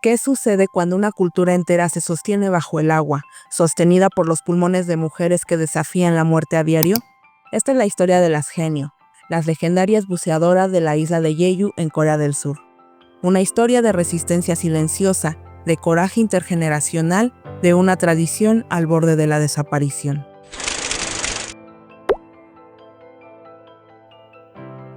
¿Qué sucede cuando una cultura entera se sostiene bajo el agua, sostenida por los pulmones de mujeres que desafían la muerte a diario? Esta es la historia de las Haenyeo, las legendarias buceadoras de la isla de Jeju en Corea del Sur. Una historia de resistencia silenciosa, de coraje intergeneracional, de una tradición al borde de la desaparición.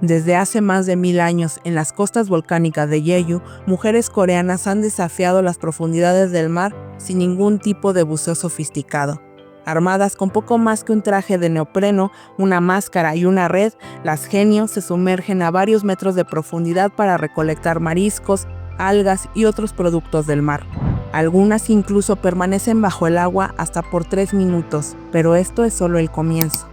Desde hace más de 1000 años, en las costas volcánicas de Jeju, mujeres coreanas han desafiado las profundidades del mar sin ningún tipo de buceo sofisticado. Armadas con poco más que un traje de neopreno, una máscara y una red, las Haenyeo se sumergen a varios metros de profundidad para recolectar mariscos, algas y otros productos del mar. Algunas incluso permanecen bajo el agua hasta por 3 minutos, pero esto es solo el comienzo.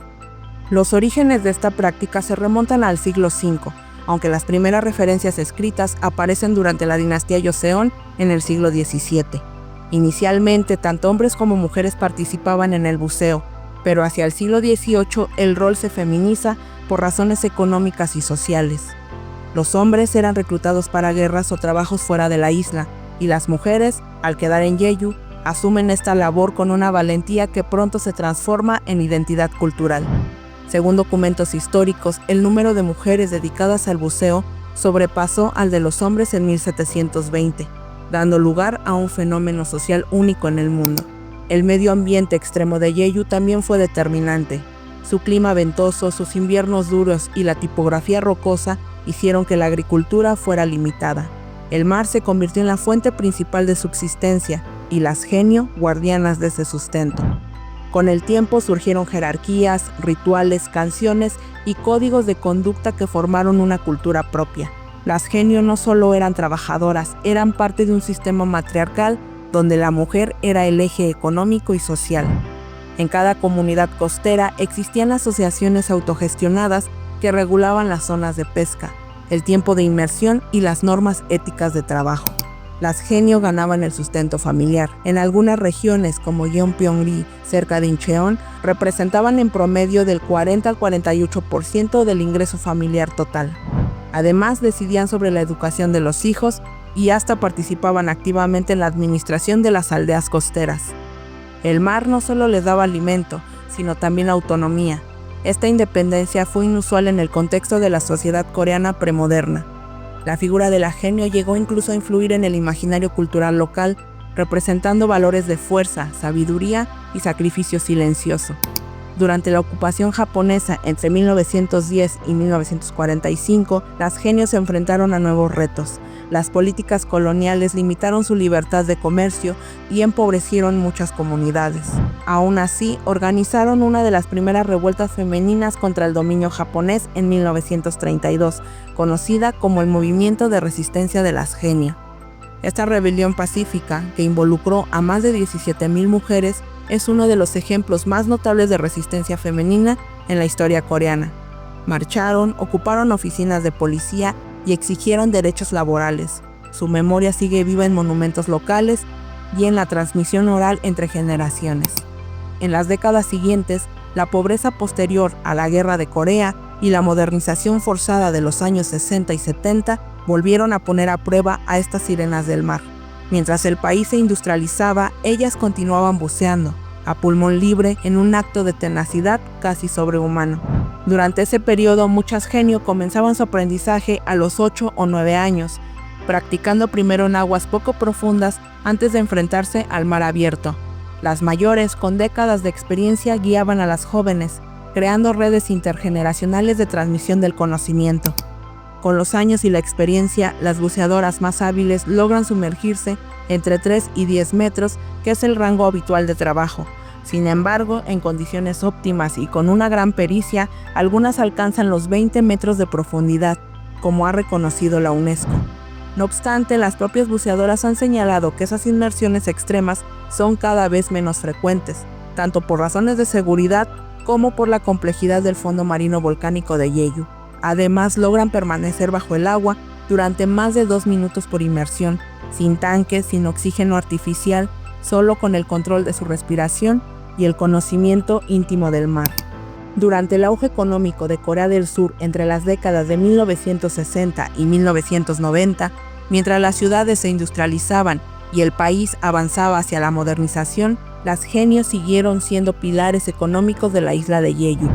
Los orígenes de esta práctica se remontan al siglo V, aunque las primeras referencias escritas aparecen durante la dinastía Joseon en el siglo XVII. Inicialmente, tanto hombres como mujeres participaban en el buceo, pero hacia el siglo XVIII el rol se feminiza por razones económicas y sociales. Los hombres eran reclutados para guerras o trabajos fuera de la isla, y las mujeres, al quedar en Jeju, asumen esta labor con una valentía que pronto se transforma en identidad cultural. Según documentos históricos, el número de mujeres dedicadas al buceo sobrepasó al de los hombres en 1720, dando lugar a un fenómeno social único en el mundo. El medio ambiente extremo de Jeju también fue determinante. Su clima ventoso, sus inviernos duros y la tipografía rocosa hicieron que la agricultura fuera limitada. El mar se convirtió en la fuente principal de subsistencia y las Haenyeo guardianas de ese sustento. Con el tiempo surgieron jerarquías, rituales, canciones y códigos de conducta que formaron una cultura propia. Las Haenyeo no solo eran trabajadoras, eran parte de un sistema matriarcal donde la mujer era el eje económico y social. En cada comunidad costera existían asociaciones autogestionadas que regulaban las zonas de pesca, el tiempo de inmersión y las normas éticas de trabajo. Las Haenyeo ganaban el sustento familiar. En algunas regiones, como Yeonpyeong-ri, cerca de Incheon, representaban en promedio del 40 al 48% del ingreso familiar total. Además, decidían sobre la educación de los hijos y hasta participaban activamente en la administración de las aldeas costeras. El mar no solo les daba alimento, sino también autonomía. Esta independencia fue inusual en el contexto de la sociedad coreana premoderna. La figura de la Haenyeo llegó incluso a influir en el imaginario cultural local, representando valores de fuerza, sabiduría y sacrificio silencioso. Durante la ocupación japonesa entre 1910 y 1945, las Haenyeo se enfrentaron a nuevos retos. Las políticas coloniales limitaron su libertad de comercio y empobrecieron muchas comunidades. Aún así, organizaron una de las primeras revueltas femeninas contra el dominio japonés en 1932, conocida como el Movimiento de Resistencia de las Haenyeo. Esta rebelión pacífica, que involucró a más de 17,000 mujeres, es uno de los ejemplos más notables de resistencia femenina en la historia coreana. Marcharon, ocuparon oficinas de policía y exigieron derechos laborales. Su memoria sigue viva en monumentos locales y en la transmisión oral entre generaciones. En las décadas siguientes, la pobreza posterior a la Guerra de Corea y la modernización forzada de los años 60 y 70 volvieron a poner a prueba a estas sirenas del mar. Mientras el país se industrializaba, ellas continuaban buceando, a pulmón libre, en un acto de tenacidad casi sobrehumano. Durante ese periodo, muchas Haenyeo comenzaban su aprendizaje a los 8 o 9 años, practicando primero en aguas poco profundas antes de enfrentarse al mar abierto. Las mayores, con décadas de experiencia, guiaban a las jóvenes, creando redes intergeneracionales de transmisión del conocimiento. Con los años y la experiencia, las buceadoras más hábiles logran sumergirse entre 3 y 10 metros, que es el rango habitual de trabajo. Sin embargo, en condiciones óptimas y con una gran pericia, algunas alcanzan los 20 metros de profundidad, como ha reconocido la UNESCO. No obstante, las propias buceadoras han señalado que esas inmersiones extremas son cada vez menos frecuentes, tanto por razones de seguridad como por la complejidad del fondo marino volcánico de Jeju. Además, logran permanecer bajo el agua durante más de 2 minutos por inmersión, sin tanques, sin oxígeno artificial, solo con el control de su respiración y el conocimiento íntimo del mar. Durante el auge económico de Corea del Sur entre las décadas de 1960 y 1990, Mientras las ciudades se industrializaban y el país avanzaba hacia la modernización, las genios siguieron siendo pilares económicos de la isla de Jeju.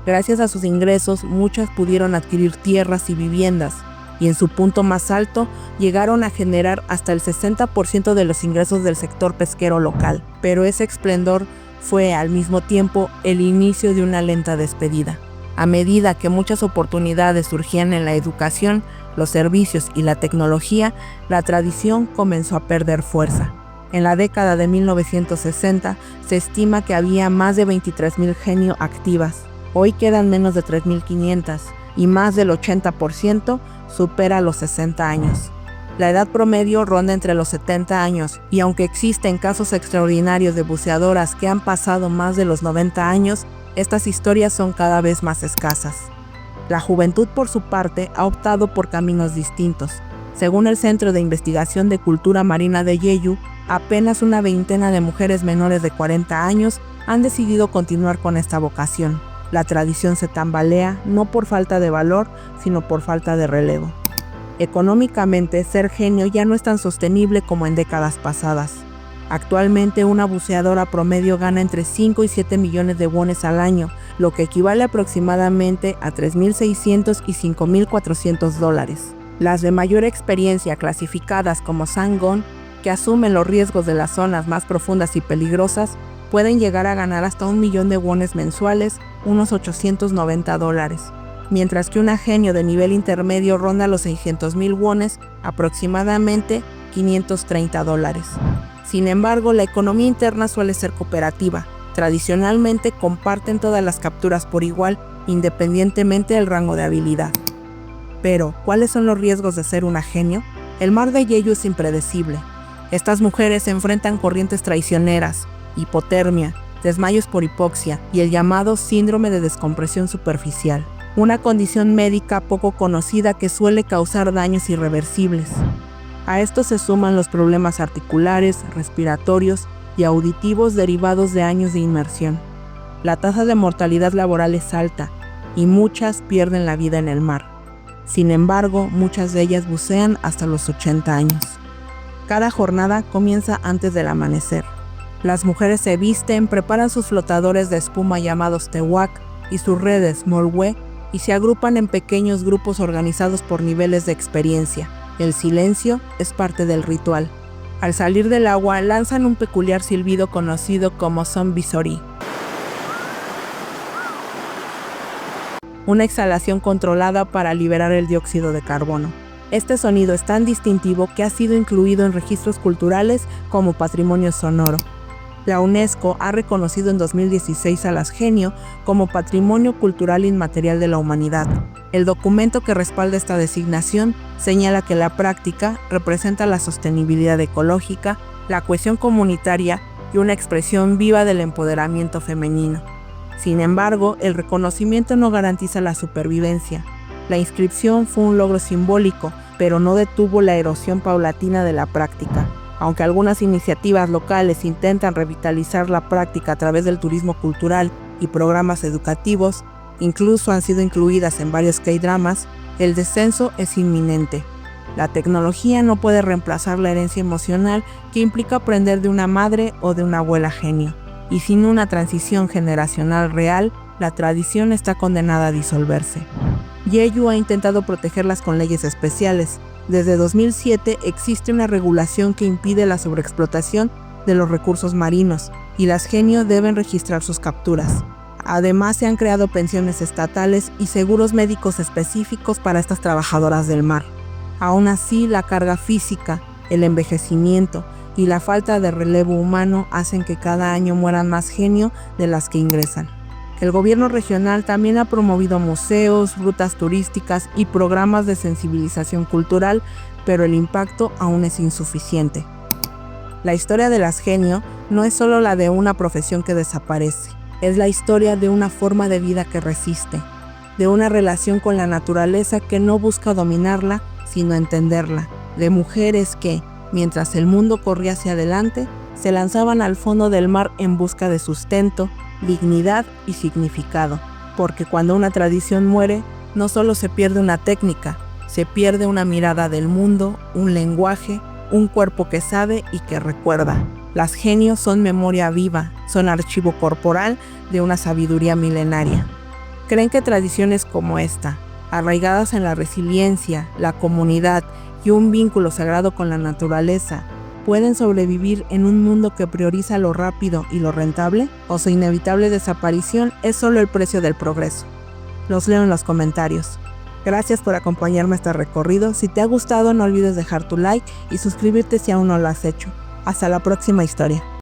Gracias a sus ingresos, muchas pudieron adquirir tierras y viviendas, y en su punto más alto llegaron a generar hasta el 60% de los ingresos del sector pesquero local. Pero ese esplendor fue al mismo tiempo el inicio de una lenta despedida. A medida que muchas oportunidades surgían en la educación, los servicios y la tecnología, la tradición comenzó a perder fuerza. En la década de 1960 se estima que había más de 23,000 genio activas. Hoy quedan menos de 3,500 y más del 80% supera los 60 años. La edad promedio ronda entre los 70 años y aunque existen casos extraordinarios de buceadoras que han pasado más de los 90 años, estas historias son cada vez más escasas. La juventud, por su parte, ha optado por caminos distintos. Según el Centro de Investigación de Cultura Marina de Jeju, apenas una veintena de mujeres menores de 40 años han decidido continuar con esta vocación. La tradición se tambalea no por falta de valor, sino por falta de relevo. Económicamente, ser genio ya no es tan sostenible como en décadas pasadas. Actualmente, una buceadora promedio gana entre 5 y 7 millones de wones al año, lo que equivale aproximadamente a 3,600 y 5,400 dólares. Las de mayor experiencia, clasificadas como Sangon, que asumen los riesgos de las zonas más profundas y peligrosas, pueden llegar a ganar hasta 1 millón de wones mensuales, unos 890 dólares. Mientras que una genio de nivel intermedio ronda los 600,000 wones, aproximadamente 530 dólares. Sin embargo, la economía interna suele ser cooperativa. Tradicionalmente comparten todas las capturas por igual, independientemente del rango de habilidad. Pero, ¿cuáles son los riesgos de ser una genio? El mar de Jeju es impredecible. Estas mujeres se enfrentan corrientes traicioneras, hipotermia, desmayos por hipoxia y el llamado síndrome de descompresión superficial, una condición médica poco conocida que suele causar daños irreversibles. A esto se suman los problemas articulares, respiratorios y auditivos derivados de años de inmersión. La tasa de mortalidad laboral es alta y muchas pierden la vida en el mar. Sin embargo, muchas de ellas bucean hasta los 80 años. Cada jornada comienza antes del amanecer. Las mujeres se visten, preparan sus flotadores de espuma llamados tewak y sus redes molwe y se agrupan en pequeños grupos organizados por niveles de experiencia. El silencio es parte del ritual. Al salir del agua, lanzan un peculiar silbido conocido como sonbisori, una exhalación controlada para liberar el dióxido de carbono. Este sonido es tan distintivo que ha sido incluido en registros culturales como patrimonio sonoro. La UNESCO ha reconocido en 2016 a las genio como Patrimonio Cultural Inmaterial de la Humanidad. El documento que respalda esta designación señala que la práctica representa la sostenibilidad ecológica, la cohesión comunitaria y una expresión viva del empoderamiento femenino. Sin embargo, el reconocimiento no garantiza la supervivencia. La inscripción fue un logro simbólico, pero no detuvo la erosión paulatina de la práctica. Aunque algunas iniciativas locales intentan revitalizar la práctica a través del turismo cultural y programas educativos, incluso han sido incluidas en varios K-dramas, el descenso es inminente. La tecnología no puede reemplazar la herencia emocional que implica aprender de una madre o de una abuela genio. Y sin una transición generacional real, la tradición está condenada a disolverse. Jeju ha intentado protegerlas con leyes especiales. Desde 2007 existe una regulación que impide la sobreexplotación de los recursos marinos y las genio deben registrar sus capturas. Además, se han creado pensiones estatales y seguros médicos específicos para estas trabajadoras del mar. Aún así, la carga física, el envejecimiento y la falta de relevo humano hacen que cada año mueran más genio de las que ingresan. El gobierno regional también ha promovido museos, rutas turísticas y programas de sensibilización cultural, pero el impacto aún es insuficiente. La historia de las genio no es solo la de una profesión que desaparece, es la historia de una forma de vida que resiste, de una relación con la naturaleza que no busca dominarla, sino entenderla, de mujeres que, mientras el mundo corría hacia adelante, se lanzaban al fondo del mar en busca de sustento, dignidad y significado, porque cuando una tradición muere, no solo se pierde una técnica, Se pierde una mirada del mundo, un lenguaje, un cuerpo que sabe y que recuerda. Las genios son memoria viva, son archivo corporal de una sabiduría milenaria. Creen que tradiciones como esta, arraigadas en la resiliencia, la comunidad y un vínculo sagrado con la naturaleza, pueden sobrevivir en un mundo que prioriza lo rápido y lo rentable, o su inevitable desaparición es solo el precio del progreso. Los leo en los comentarios. Gracias por acompañarme a este recorrido. Si te ha gustado, no olvides dejar tu like y suscribirte si aún no lo has hecho. Hasta la próxima historia.